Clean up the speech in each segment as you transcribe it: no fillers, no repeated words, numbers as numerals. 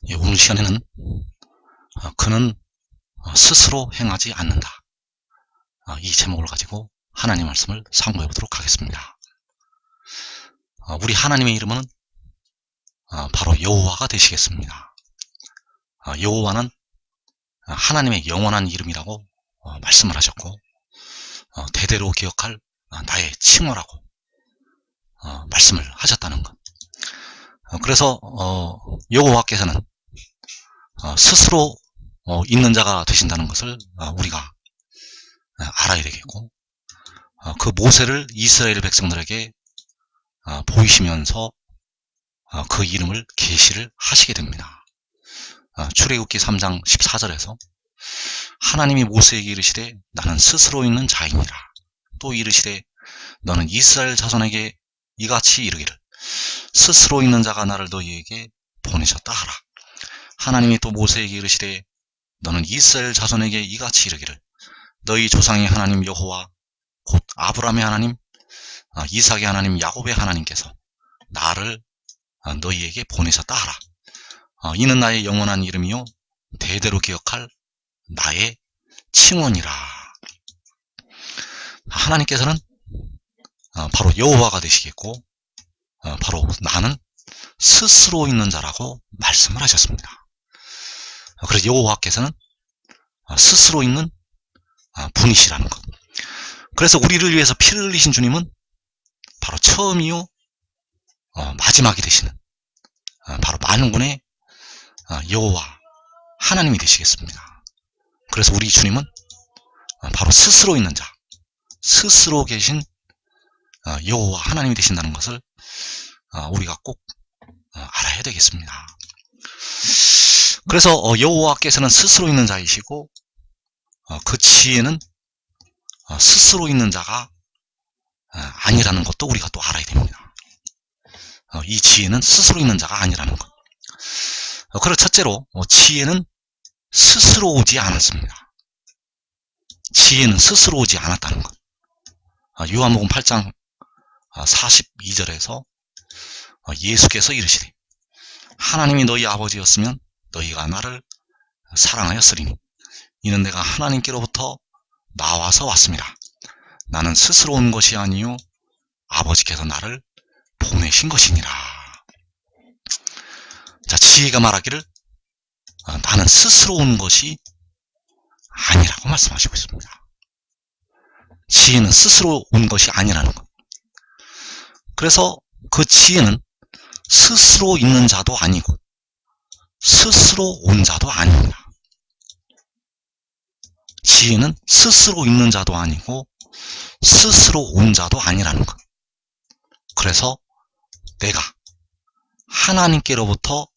예, 오늘 시간에는 그는 스스로 행하지 않는다. 이 제목을 가지고 하나님 말씀을 상고해 보도록 하겠습니다. 우리 하나님의 이름은 바로 여호와가 되시겠습니다. 여호와는 하나님의 영원한 이름이라고 말씀을 하셨고, 대대로 기억할 나의 칭호라고 말씀을 하셨다는 것. 그래서 여호와께서는 스스로 있는 자가 되신다는 것을 우리가 알아야 되겠고, 그 모세를 이스라엘 백성들에게 보이시면서 그 이름을 계시를 하시게 됩니다. 출애굽기 3장 14절에서 하나님이 모세에게 이르시되 나는 스스로 있는 자이니라. 또 이르시되 너는 이스라엘 자손에게 이같이 이르기를 스스로 있는 자가 나를 너희에게 보내셨다 하라. 하나님이 또 모세에게 이르시되 너는 이스라엘 자손에게 이같이 이르기를 너희 조상의 하나님 여호와 곧 아브라함의 하나님, 이삭의 하나님, 야곱의 하나님께서 나를 너희에게 보내셨다 하라. 이는 나의 영원한 이름이요 대대로 기억할 나의 칭원이라. 하나님께서는 바로 여호와가 되시겠고, 바로 나는 스스로 있는 자라고 말씀을 하셨습니다. 그래서 여호와께서는 스스로 있는 분이시라는 것. 그래서 우리를 위해서 피를 흘리신 주님은 바로 처음이요 마지막이 되시는 바로 만군의 여호와 하나님이 되시겠습니다. 그래서 우리 주님은 바로 스스로 있는 자, 스스로 계신 여호와 하나님이 되신다는 것을 우리가 꼭 알아야 되겠습니다. 그래서 여호와께서는 스스로 있는 자이시고, 그 지혜는 스스로 있는 자가 아니라는 것도 우리가 또 알아야 됩니다. 이 지혜는 스스로 있는 자가 아니라는 것. 그리고 첫째로 지혜는 스스로 오지 않았습니다. 지혜는 스스로 오지 않았다는 것. 요한복음 8장 42절에서 예수께서 이르시되 하나님이 너희 아버지였으면 너희가 나를 사랑하였으리니 이는 내가 하나님께로부터 나와서 왔습니다. 나는 스스로 온 것이 아니요 아버지께서 나를 보내신 것이니라. 자, 지혜가 말하기를 나는 스스로 온 것이 아니라고 말씀하시고 있습니다. 지혜는 스스로 온 것이 아니라는 것. 그래서 그 지혜는 스스로 있는 자도 아니고 스스로 온 자도 아닙니다. 지혜는 스스로 있는 자도 아니고 스스로 온 자도 아니라는 것. 그래서 내가 하나님께로부터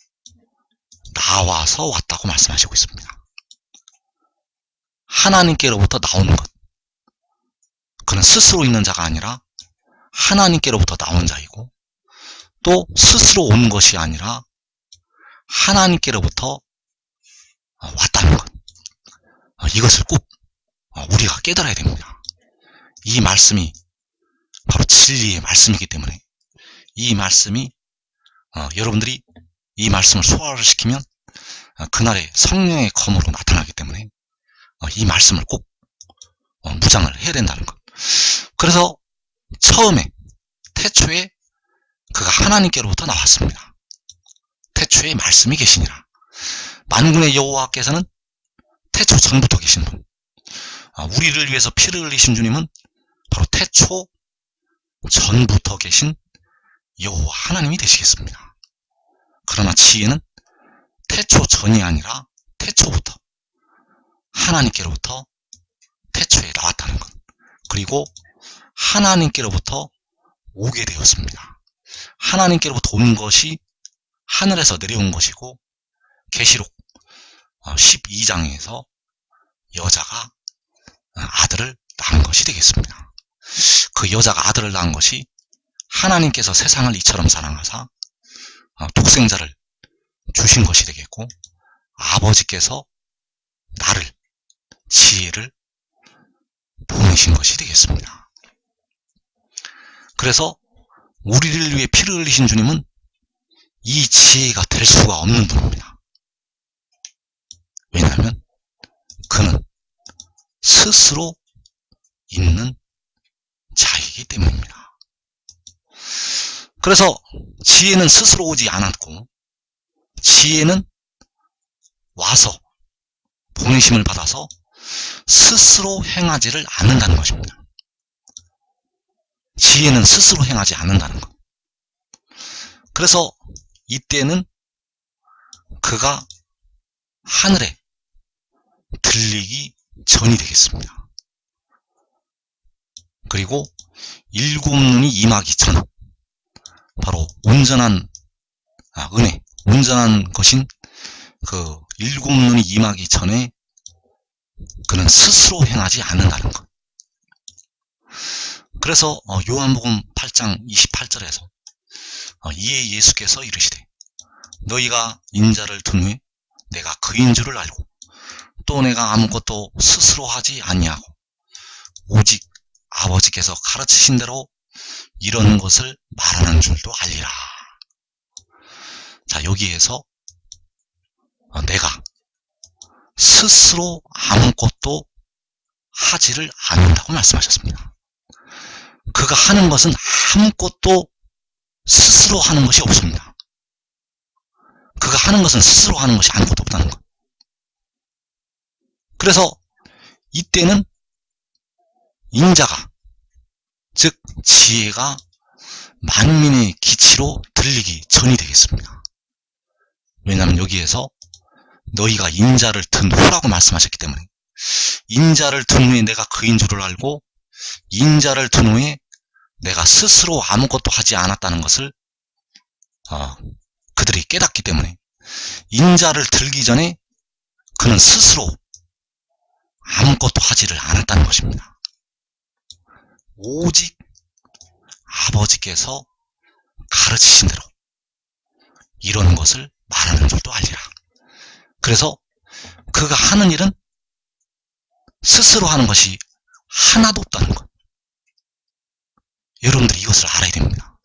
나와서 왔다고 말씀하시고 있습니다. 하나님께로부터 나오는 것. 그는 스스로 있는 자가 아니라 하나님께로부터 나온 자이고, 또 스스로 온 것이 아니라 하나님께로부터 왔다는 것. 이것을 꼭 우리가 깨달아야 됩니다. 이 말씀이 바로 진리의 말씀이기 때문에, 이 말씀이 여러분들이 이 말씀을 소화를 시키면 그날의 성령의 검으로 나타나기 때문에 이 말씀을 꼭 무장을 해야 된다는 것. 그래서 처음에 태초에 그가 하나님께로부터 나왔습니다. 태초에 말씀이 계시니라. 만군의 여호와께서는 태초 전부터 계신 분. 우리를 위해서 피를 흘리신 주님은 바로 태초 전부터 계신 여호와 하나님이 되시겠습니다. 그러나 지혜는 태초 전이 아니라 태초부터 하나님께로부터 태초에 나왔다는 것. 그리고 하나님께로부터 오게 되었습니다. 하나님께로부터 온 것이 하늘에서 내려온 것이고, 계시록 12장에서 여자가 아들을 낳은 것이 되겠습니다. 그 여자가 아들을 낳은 것이 하나님께서 세상을 이처럼 사랑하사 독생자를 주신 것이 되겠고, 아버지께서 나를, 지혜를 보내신 것이 되겠습니다. 그래서 우리를 위해 피를 흘리신 주님은 이 지혜가 될 수가 없는 분입니다. 왜냐하면 그는 스스로 있는 자이기 때문입니다. 그래서 지혜는 스스로 오지 않았고 지혜는 와서 보내심을 받아서 스스로 행하지를 않는다는 것입니다. 지혜는 스스로 행하지 않는다는 것. 그래서 이때는 그가 하늘에 들리기 전이 되겠습니다. 그리고 일곱 눈이 임하기 전, 바로 온전한 은혜, 온전한 것인 그 일곱 눈이 임하기 전에 그는 스스로 행하지 않는다는 것. 그래서 요한복음 8장 28절에서 이에 예수께서 이르시되 너희가 인자를 둔 후에 내가 그인 줄을 알고 또 내가 아무것도 스스로 하지 아니하고 오직 아버지께서 가르치신 대로 이런 것을 말하는 줄도 알리라. 자, 여기에서 내가 스스로 아무것도 하지를 않는다고 말씀하셨습니다. 그가 하는 것은 아무것도 스스로 하는 것이 없습니다. 그가 하는 것은 스스로 하는 것이 아무것도 없다는 것. 그래서 이때는 인자가, 즉 지혜가 만민의 기치로 들리기 전이 되겠습니다. 왜냐하면 여기에서 너희가 인자를 든 후라고 말씀하셨기 때문에 인자를 든 후에 내가 그인 줄을 알고 인자를 든 후에 내가 스스로 아무것도 하지 않았다는 것을 그들이 깨닫기 때문에 인자를 들기 전에 그는 스스로 아무것도 하지를 않았다는 것입니다. 오직 아버지께서 가르치신 대로 이런 것을 말하는 줄도 알리라. 그래서 그가 하는 일은 스스로 하는 것이 하나도 없다는 것. 여러분들이 이것을 알아야 됩니다.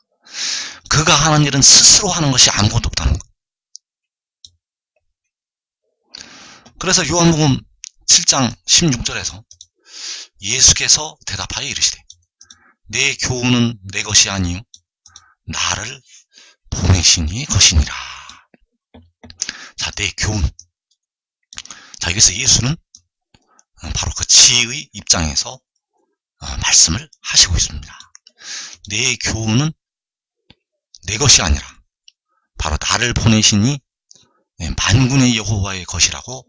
그가 하는 일은 스스로 하는 것이 아무것도 없다는 것. 그래서 요한복음 7장 16절에서 예수께서 대답하여 이르시되 내 교훈은 내 것이 아니요 나를 보내신 이의 것이니라. 자, 내 교훈. 자, 여기서 예수는 바로 그 지혜의 입장에서 말씀을 하시고 있습니다. 내 교훈은 내 것이 아니라 바로 나를 보내신 이 만군의 여호와의 것이라고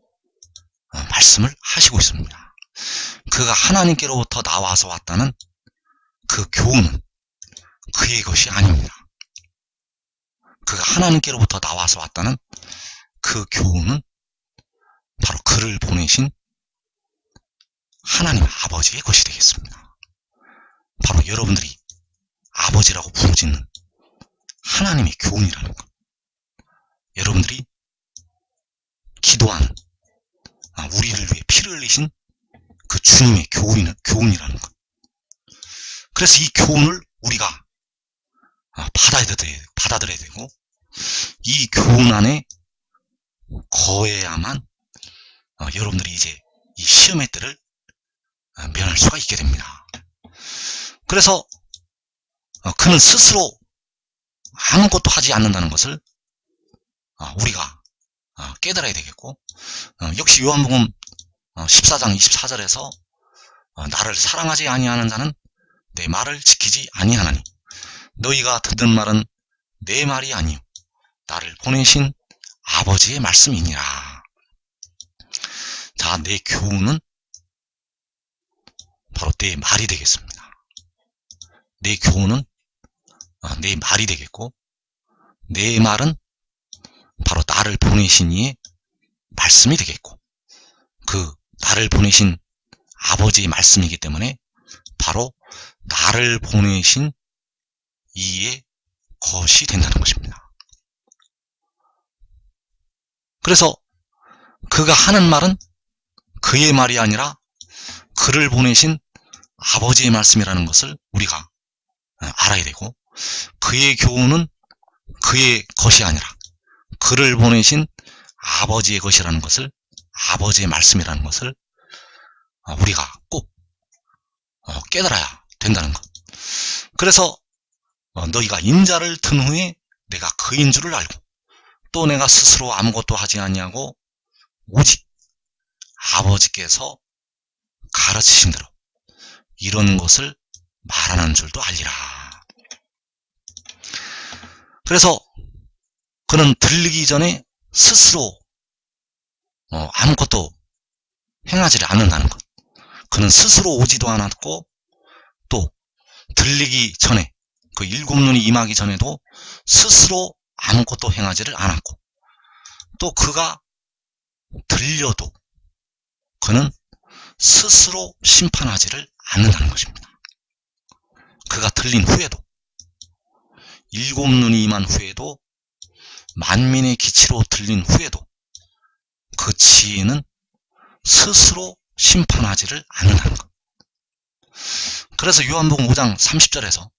말씀을 하시고 있습니다. 그가 하나님께로부터 나와서 왔다는 그 교훈은 그의 것이 아닙니다. 그가 하나님께로부터 나와서 왔다는 그 교훈은 바로 그를 보내신 하나님 아버지의 것이 되겠습니다. 바로 여러분들이 아버지라고 부르짖는 하나님의 교훈이라는 것. 여러분들이 기도하는 우리를 위해 피를 흘리신 그 주님의 교훈이라는 것. 그래서 이 교훈을 우리가 받아들여야 되고 이 교훈 안에 거해야만 여러분들이 이제 이 시험의 때를 면할 수가 있게 됩니다. 그래서 그는 스스로 아무것도 하지 않는다는 것을 우리가 깨달아야 되겠고, 역시 요한복음 14장 24절에서 나를 사랑하지 아니하는 자는 내 말을 지키지 아니하나니 너희가 듣는 말은 내 말이 아니요 나를 보내신 아버지의 말씀이니라. 자, 내 교훈은 바로 내 말이 되겠습니다. 내 교훈은 내 말이 되겠고, 내 말은 바로 나를 보내신 이의 말씀이 되겠고, 그 나를 보내신 아버지의 말씀이기 때문에 바로 나를 보내신 이의 것이 된다는 것입니다. 그래서 그가 하는 말은 그의 말이 아니라 그를 보내신 아버지의 말씀이라는 것을 우리가 알아야 되고, 그의 교훈은 그의 것이 아니라 그를 보내신 아버지의 것이라는 것을 아버지의 말씀이라는 것을 우리가 꼭 깨달아야 된다는 것. 그래서 너희가 인자를 든 후에 내가 그인 줄을 알고 또 내가 스스로 아무것도 하지 아니하고 오직 아버지께서 가르치신 대로 이런 것을 말하는 줄도 알리라. 그래서 그는 들리기 전에 스스로 아무것도 행하지를 않는다는 것. 그는 스스로 오지도 않았고 또 들리기 전에 그 일곱 눈이 임하기 전에도 스스로 아무것도 행하지를 않았고 또 그가 들려도 그는 스스로 심판하지를 않는다는 것입니다. 그가 들린 후에도 일곱 눈이 임한 후에도 만민의 기치로 들린 후에도 그 지혜는 스스로 심판하지를 않는다는 것. 그래서 요한복음 5장 30절에서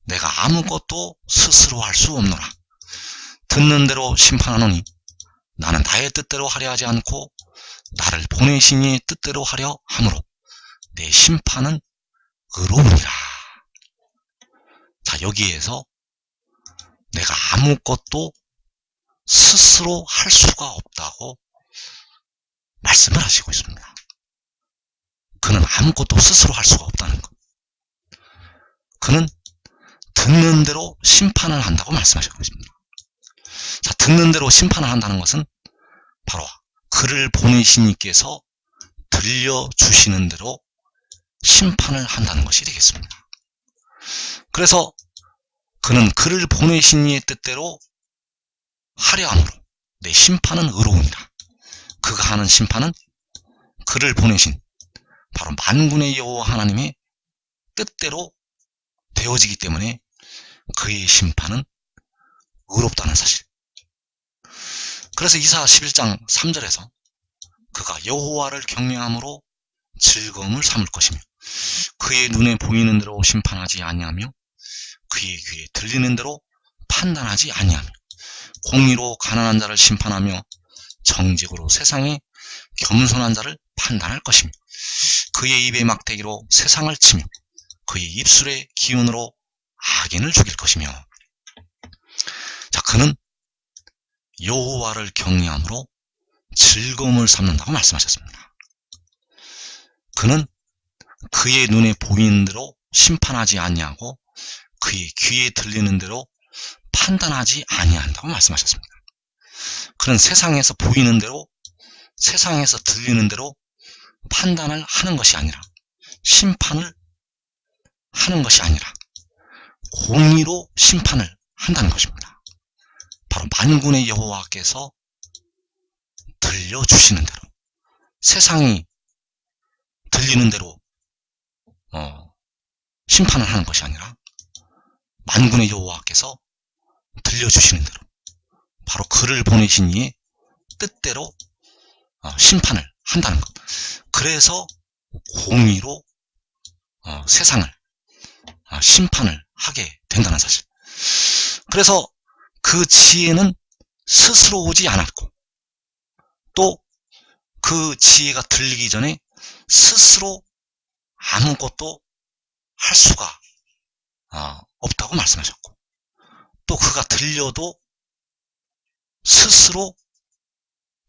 내가 아무것도 스스로 할 수 없노라. 듣는 대로 심판하노니 나는 나의 뜻대로 하려 하지 않고 나를 보내신 이의 뜻대로 하려 함으로 내 심판은 의로우니라. 자, 여기에서 내가 아무것도 스스로 할 수가 없다고 말씀을 하시고 있습니다. 그는 아무것도 스스로 할 수가 없다는 것. 그는 듣는 대로 심판을 한다고 말씀하시고 있습니다. 자, 듣는 대로 심판을 한다는 것은 바로 그를 보내신 이께서 들려주시는 대로 심판을 한다는 것이 되겠습니다. 그래서 그는 그를 보내신 이의 뜻대로 하려 함으로 내 심판은 의로우니라. 그가 하는 심판은 그를 보내신 바로 만군의 여호와 하나님의 뜻대로 되어지기 때문에 그의 심판은 의롭다는 사실. 그래서 이사야 11장 3절에서 그가 여호와를 경외함으로 즐거움을 삼을 것이며 그의 눈에 보이는 대로 심판하지 아니하며 그의 귀에 들리는 대로 판단하지 아니하며 공의로 가난한 자를 심판하며 정직으로 세상에 겸손한 자를 판단할 것이며 그의 입의 막대기로 세상을 치며 그의 입술의 기운으로 악인을 죽일 것이며. 자, 그는 여호와를 경외함으로 즐거움을 삼는다고 말씀하셨습니다. 그는 그의 눈에 보이는 대로 심판하지 아니하고 그의 귀에 들리는 대로 판단하지 아니한다고 말씀하셨습니다. 그는 세상에서 보이는 대로 세상에서 들리는 대로 판단을 하는 것이 아니라 심판을 하는 것이 아니라 공의로 심판을 한다는 것입니다. 바로 만군의 여호와께서 들려주시는 대로 세상이 들리는 대로 심판을 하는 것이 아니라 만군의 여호와께서 들려주시는 대로 바로 그를 보내신 이의 뜻대로 심판을 한다는 것. 그래서 공의로 세상을 심판을 하게 된다는 사실. 그래서 그 지혜는 스스로 오지 않았고 또 그 지혜가 들리기 전에 스스로 아무것도 할 수가 없다고 말씀하셨고 또 그가 들려도 스스로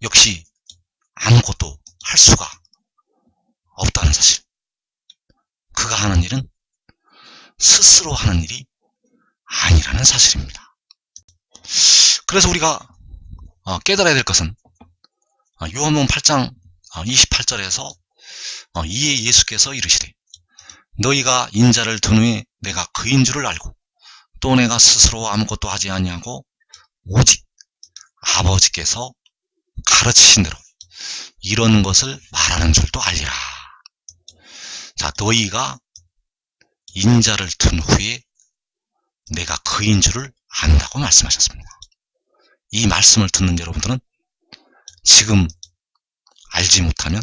역시 아무것도 할 수가 없다는 사실. 그가 하는 일은 스스로 하는 일이 아니라는 사실입니다. 그래서 우리가 깨달아야 될 것은 요한복음 8장 28절에서 이에 예수께서 이르시되 너희가 인자를 든 후에 내가 그인 줄을 알고 또 내가 스스로 아무것도 하지 아니하고 오직 아버지께서 가르치신 대로 이런 것을 말하는 줄도 알리라. 자, 너희가 인자를 든 후에 내가 그인 줄을 안다고 말씀하셨습니다. 이 말씀을 듣는 여러분들은 지금 알지 못하면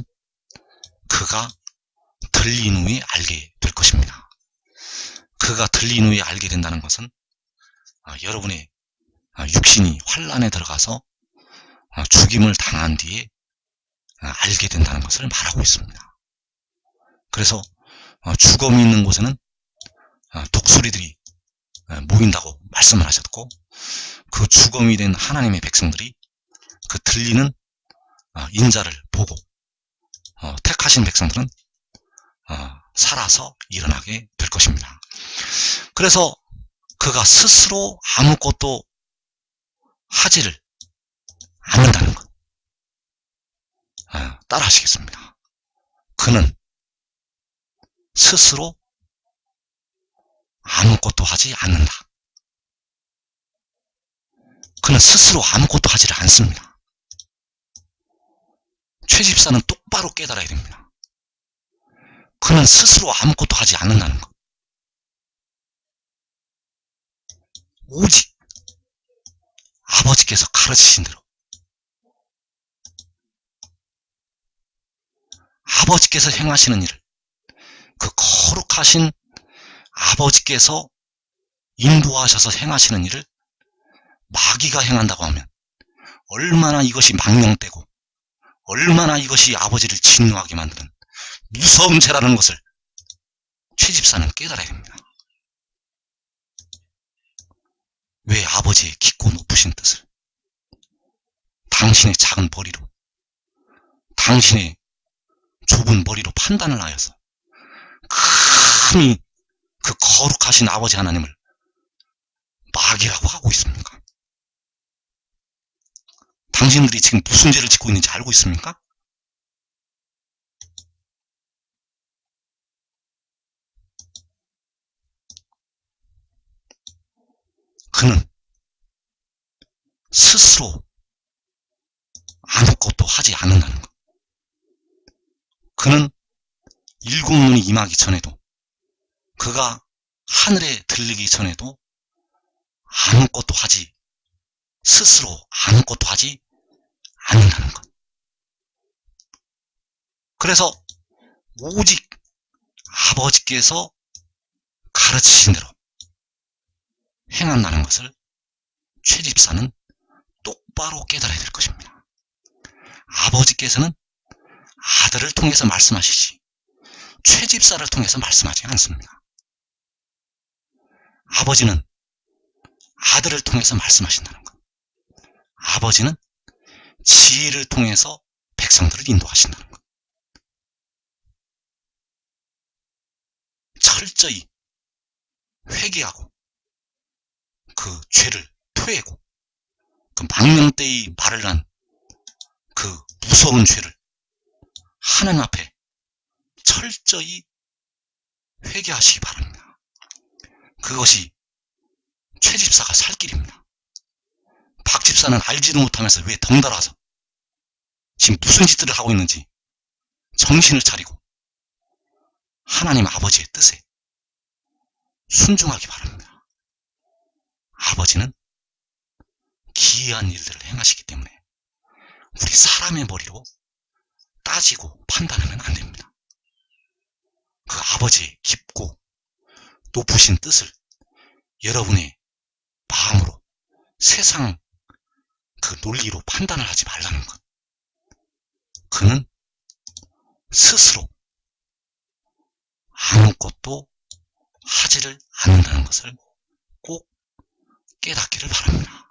그가 들린 후에 알게 될 것입니다. 그가 들린 후에 알게 된다는 것은 여러분의 육신이 환란에 들어가서 죽임을 당한 뒤에 알게 된다는 것을 말하고 있습니다. 그래서 주검이 있는 곳에는 독수리들이 모인다고 말씀을 하셨고, 그 주검이 된 하나님의 백성들이 그 들리는 인자를 보고 택하신 백성들은 살아서 일어나게 될 것입니다. 그래서 그가 스스로 아무것도 하지를 않는다는 것, 따라 하시겠습니다. 그는 스스로 아무것도 하지 않는다. 그는 스스로 아무것도 하지를 않습니다. 최 집사는 똑바로 깨달아야 됩니다. 그는 스스로 아무것도 하지 않는다는 것. 오직 아버지께서 가르치신 대로, 아버지께서 행하시는 일을, 그 거룩하신 아버지께서 인도하셔서 행하시는 일을 마귀가 행한다고 하면 얼마나 이것이 망령되고 얼마나 이것이 아버지를 진노하게 만드는 무서운 죄라는 것을 최 집사는 깨달아야 됩니다. 왜 아버지의 깊고 높으신 뜻을 당신의 작은 머리로, 당신의 좁은 머리로 판단을 하여서 감히 그 거룩하신 아버지 하나님을 마귀라고 하고 있습니까? 당신들이 지금 무슨 죄를 짓고 있는지 알고 있습니까? 그는 스스로 아무것도 하지 않는다는 것. 그는 일곱 눈이 임하기 전에도, 그가 하늘에 들리기 전에도 아무것도 하지, 스스로 아무것도 하지 않는다는 것. 그래서 오직 아버지께서 가르치신 대로 행한다는 것을 최 집사는 똑바로 깨달아야 될 것입니다. 아버지께서는 아들을 통해서 말씀하시지 최 집사를 통해서 말씀하지 않습니다. 아버지는 아들을 통해서 말씀하신다는 것. 아버지는 지혜를 통해서 백성들을 인도하신다는 것. 철저히 회개하고 그 죄를 토해고 그 망령되이 말을 한 그 무서운 죄를 하나님 앞에 철저히 회개하시기 바랍니다. 그것이 최 집사가 살 길입니다. 박 집사는 알지도 못하면서 왜 덩달아서 지금 무슨 짓들을 하고 있는지 정신을 차리고 하나님 아버지의 뜻에 순종하기 바랍니다. 아버지는 기이한 일들을 행하시기 때문에 우리 사람의 머리로 따지고 판단하면 안 됩니다. 그 아버지의 깊고 높으신 뜻을 여러분의 마음으로, 세상 그 논리로 판단을 하지 말라는 것. 그는 스스로 아무것도 하지를 않는다는 것을 꼭 깨닫기를 바랍니다.